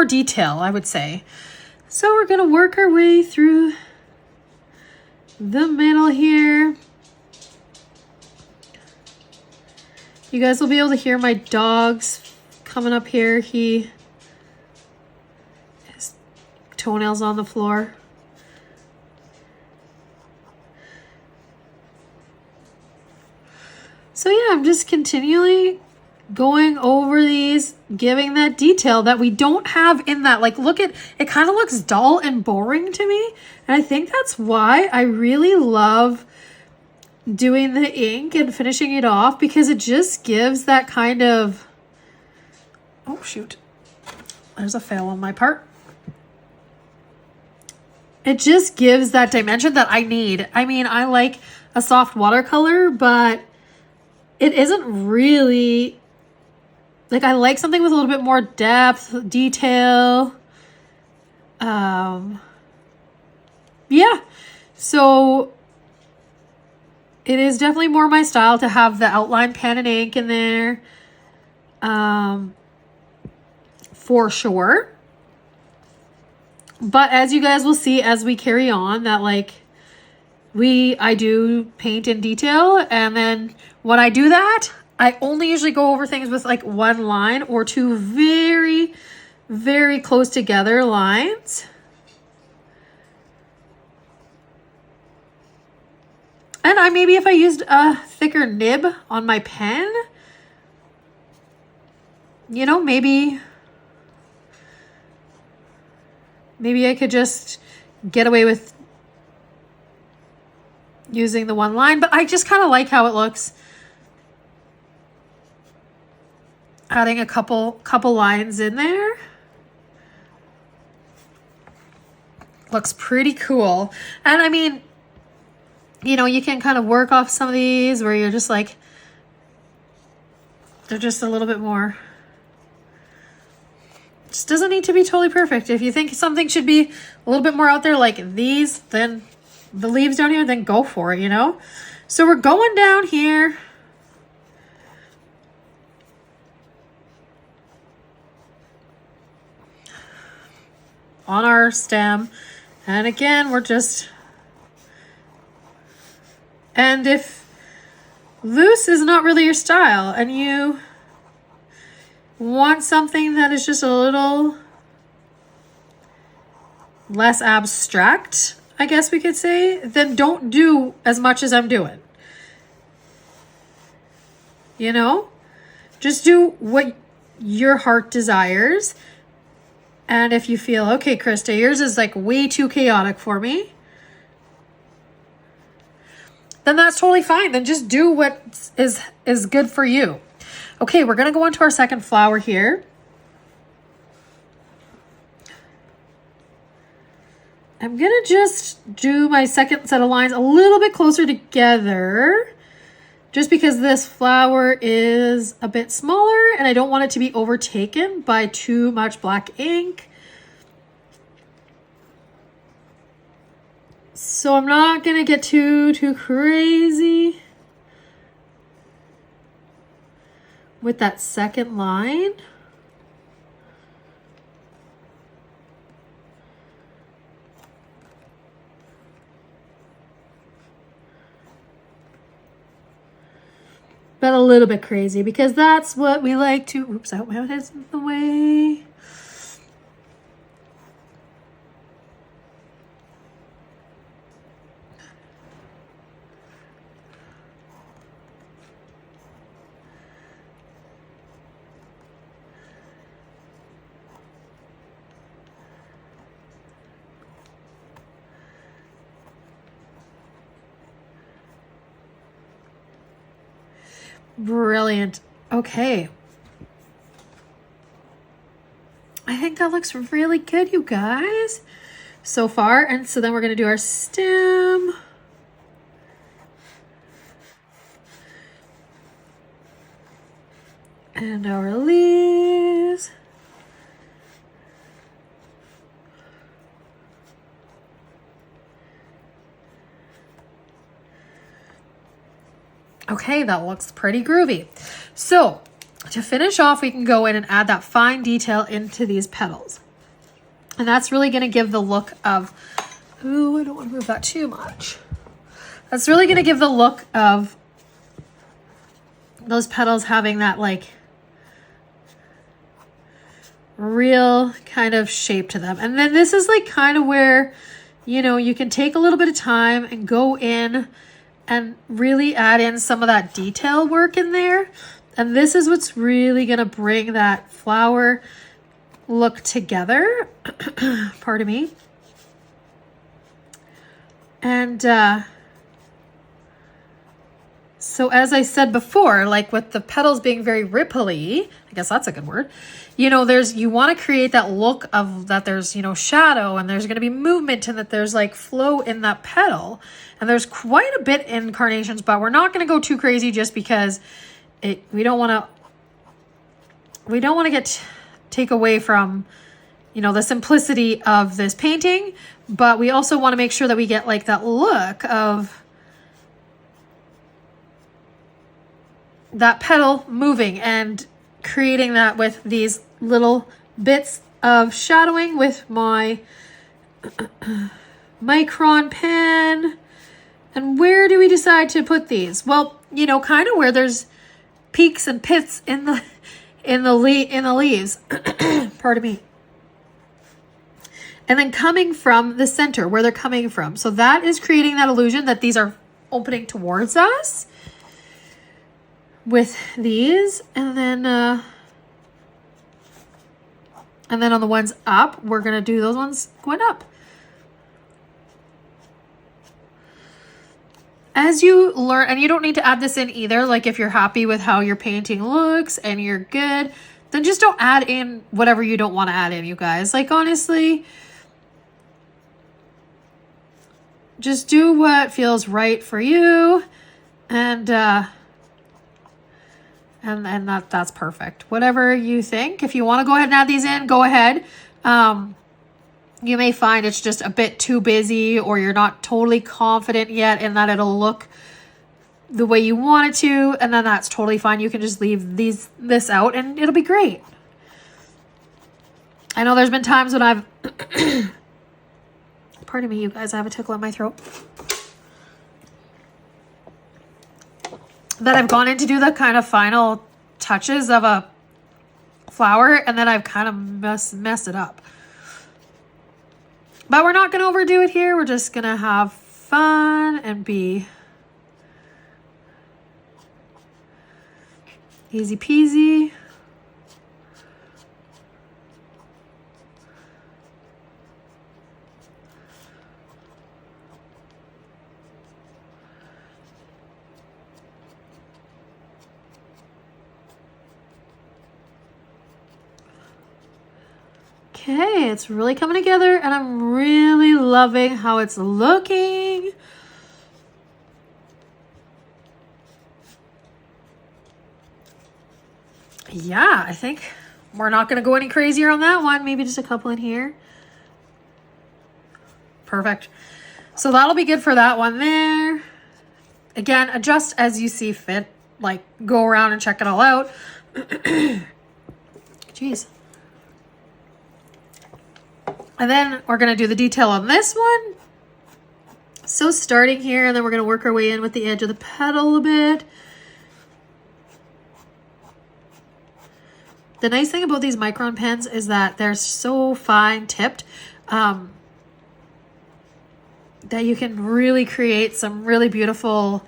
detail, I would say. So we're going to work our way through the middle here. You guys will be able to hear my dogs coming up here. His toenails on the floor. So yeah, I'm just continually going over these, giving that detail that we don't have in that. Like, look at it, kind of looks dull and boring to me. And I think that's why I really love doing the ink and finishing it off, because it just gives that kind of, oh shoot, there's a fail on my part. It just gives that dimension that I need. I mean, I like a soft watercolor, but it isn't really, like, I like something with a little bit more depth, detail. Yeah, so it is definitely more my style to have the outline pen and ink in there, for sure. But as you guys will see as we carry on, that like I do paint in detail, and then when I do that, I only usually go over things with like one line or two very, very close together lines. And maybe if I used a thicker nib on my pen, you know, maybe I could just get away with using the one line, but I just kind of like how it looks. adding a couple lines in there. Looks pretty cool. And I mean, you know, you can kind of work off some of these where you're just like, they're just a little bit more. Just doesn't need to be totally perfect. If you think something should be a little bit more out there like these, then the leaves down here, then go for it, you know? So we're going down here. On our stem. And again, we're just, and if loose is not really your style and you want something that is just a little less abstract, I guess we could say, then don't do as much as I'm doing. You know, just do what your heart desires. And if you feel, okay, Krista, yours is like way too chaotic for me, then that's totally fine. Then just do what is good for you. Okay, we're going to go on to our second flower here. I'm going to just do my second set of lines a little bit closer together, just because this flower is a bit smaller and I don't want it to be overtaken by too much black ink. So I'm not going to get too crazy with that second line. But a little bit crazy because that's what we like to, oops, I hope my head's in the way. Brilliant. Okay. I think that looks really good, you guys, so far. And so then we're going to do our stem. And our leaves. Okay, that looks pretty groovy. So to finish off, we can go in and add that fine detail into these petals. And that's really going to give the look of, ooh, I don't want to move that too much. That's really going to give the look of those petals having that like real kind of shape to them. And then this is like kind of where, you know, you can take a little bit of time and go in and really add in some of that detail work in there. And this is what's really going to bring that flower look together. Pardon me. And so as I said before, like with the petals being very ripply, I guess that's a good word, you know, you want to create that look of that there's, you know, shadow and there's going to be movement and that there's like flow in that petal. And there's quite a bit in Carnations, but we're not going to go too crazy just because we don't want to take away from, you know, the simplicity of this painting, but we also want to make sure that we get like that look of that petal moving and creating that with these little bits of shadowing with my micron pen. And where do we decide to put these? Well, you know, kind of where there's peaks and pits in the leaves. Pardon me. And then coming from the center, where they're coming from. So that is creating that illusion that these are opening towards us with these. And then on the ones up, we're going to do those ones going up. as you learn, and you don't need to add this in either, like if you're happy with how your painting looks and you're good, then just don't add in whatever you don't want to add in, you guys. Like, honestly, just do what feels right for you, and that's perfect. Whatever you think. If you want to go ahead and add these in, go ahead. You may find it's just a bit too busy, or you're not totally confident yet in that it'll look the way you want it to, and then that's totally fine. You can just leave this out and it'll be great. I know there's been times when I've pardon me, you guys, I have a tickle in my throat, that I've gone in to do the kind of final touches of a flower, and then I've kind of messed it up. But we're not going to overdo it here. We're just going to have fun and be easy peasy. Okay, it's really coming together, and I'm really loving how it's looking. Yeah, I think we're not going to go any crazier on that one. Maybe just a couple in here. Perfect. So that'll be good for that one there. Again, adjust as you see fit. Like, go around and check it all out. Jeez. And then we're going to do the detail on this one. So starting here, and then we're going to work our way in with the edge of the petal a bit. The nice thing about these micron pens is that they're so fine tipped that you can really create some really beautiful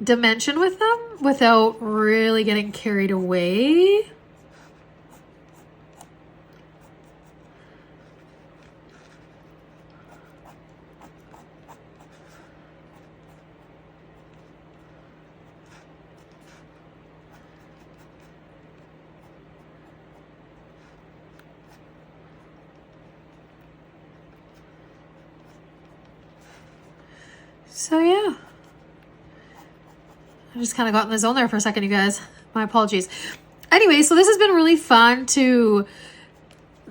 dimension with them without really getting carried away. So yeah, I just kind of got in the zone there for a second, you guys. My apologies. Anyway, so this has been really fun to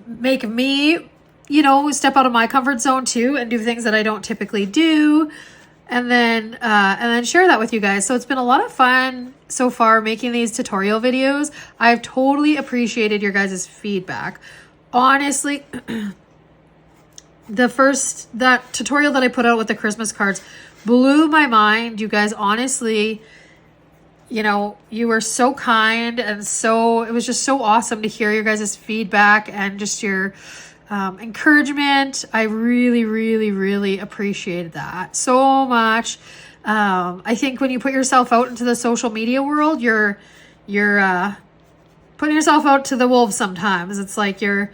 make me, you know, step out of my comfort zone too and do things that I don't typically do, and then share that with you guys. So it's been a lot of fun so far making these tutorial videos. I've totally appreciated your guys' feedback. Honestly, that tutorial that I put out with the Christmas cards blew my mind, you guys. Honestly, you know, you were so kind, and so it was just so awesome to hear your guys' feedback and just your encouragement. I really, really, really appreciated that so much. I think when you put yourself out into the social media world, you're putting yourself out to the wolves sometimes. It's like you're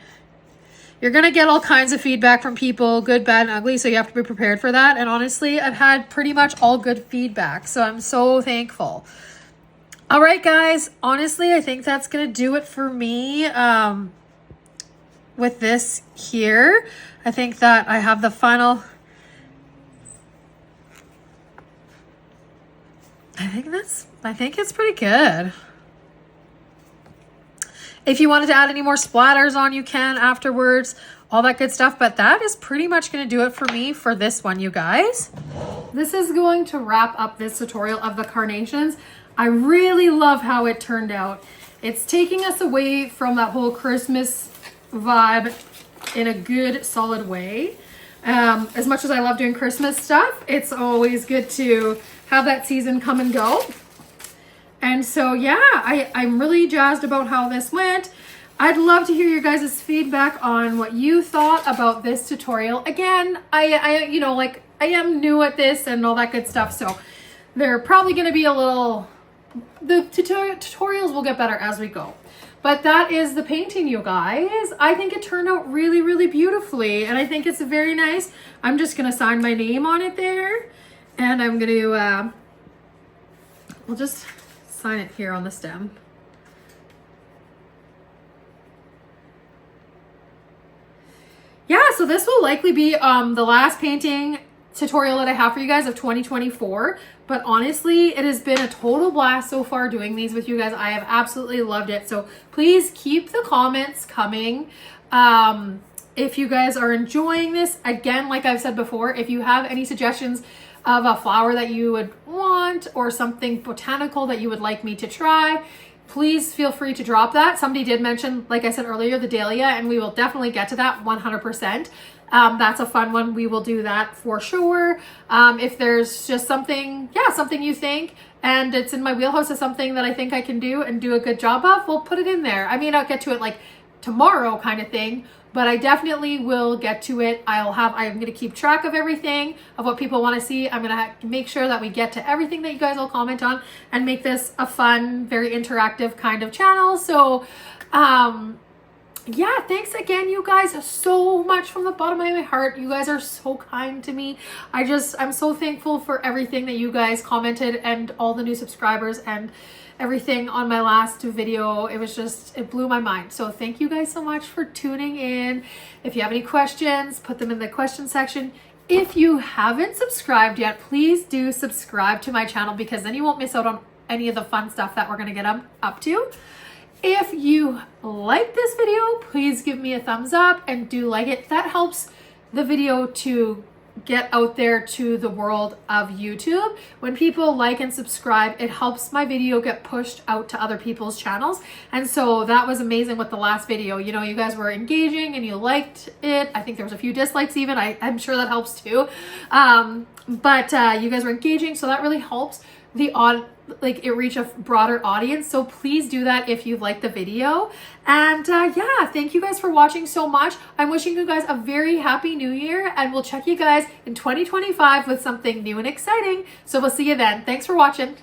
going to get all kinds of feedback from people, good, bad, and ugly, so you have to be prepared for that. And honestly, I've had pretty much all good feedback, so I'm so thankful. All right, guys, honestly, I think that's going to do it for me with this here. I think that I have the final... I think it's pretty good. If you wanted to add any more splatters on, you can afterwards, all that good stuff. But that is pretty much going to do it for me for this one, you guys. This is going to wrap up this tutorial of the Carnations. I really love how it turned out. It's taking us away from that whole Christmas vibe in a good, solid way. As much as I love doing Christmas stuff, it's always good to have that season come and go. And so, yeah, I'm really jazzed about how this went. I'd love to hear your guys' feedback on what you thought about this tutorial. Again, you know, like, I am new at this and all that good stuff, so they're probably going to be a little... The tutorials will get better as we go. But that is the painting, you guys. I think it turned out really, really beautifully, and I think it's very nice. I'm just gonna sign my name on it there, and I'm gonna, we'll just sign it here on the stem. Yeah, so this will likely be the last painting tutorial that I have for you guys of 2024. But honestly, it has been a total blast so far doing these with you guys. I have absolutely loved it. So please keep the comments coming. If you guys are enjoying this, again, like I've said before, if you have any suggestions of a flower that you would want or something botanical that you would like me to try, please feel free to drop that. Somebody did mention, like I said earlier, the dahlia, and we will definitely get to that 100%. That's a fun one. We will do that for sure. If there's just something, something you think, and it's in my wheelhouse of something that I think I can do and do a good job of, we'll put it in there. I mean, I'll get to it like tomorrow kind of thing, but I definitely will get to it. I'm going to keep track of everything, of what people want to see. I'm going to make sure that we get to everything that you guys will comment on and make this a fun, very interactive kind of channel. So, yeah, thanks again, you guys, so much from the bottom of my heart. You guys are so kind to me. I'm so thankful for everything that you guys commented and all the new subscribers and everything on my last video. It blew my mind. So thank you guys so much for tuning in. If you have any questions, put them in the question section. If you haven't subscribed yet, please do subscribe to my channel, because then you won't miss out on any of the fun stuff that we're going to get up to. If you like this video, please give me a thumbs up and do like it. That helps the video to get out there to the world of YouTube. When people like and subscribe, it helps my video get pushed out to other people's channels. And so that was amazing with the last video. You know, you guys were engaging and you liked it. I think there was a few dislikes even. I'm sure that helps too. But you guys were engaging, so that really helps it reach a broader audience. So please do that if you like the video. And yeah, thank you guys for watching so much. I'm wishing you guys a very happy new year, and we'll check you guys in 2025 with something new and exciting. So we'll see you then. Thanks for watching.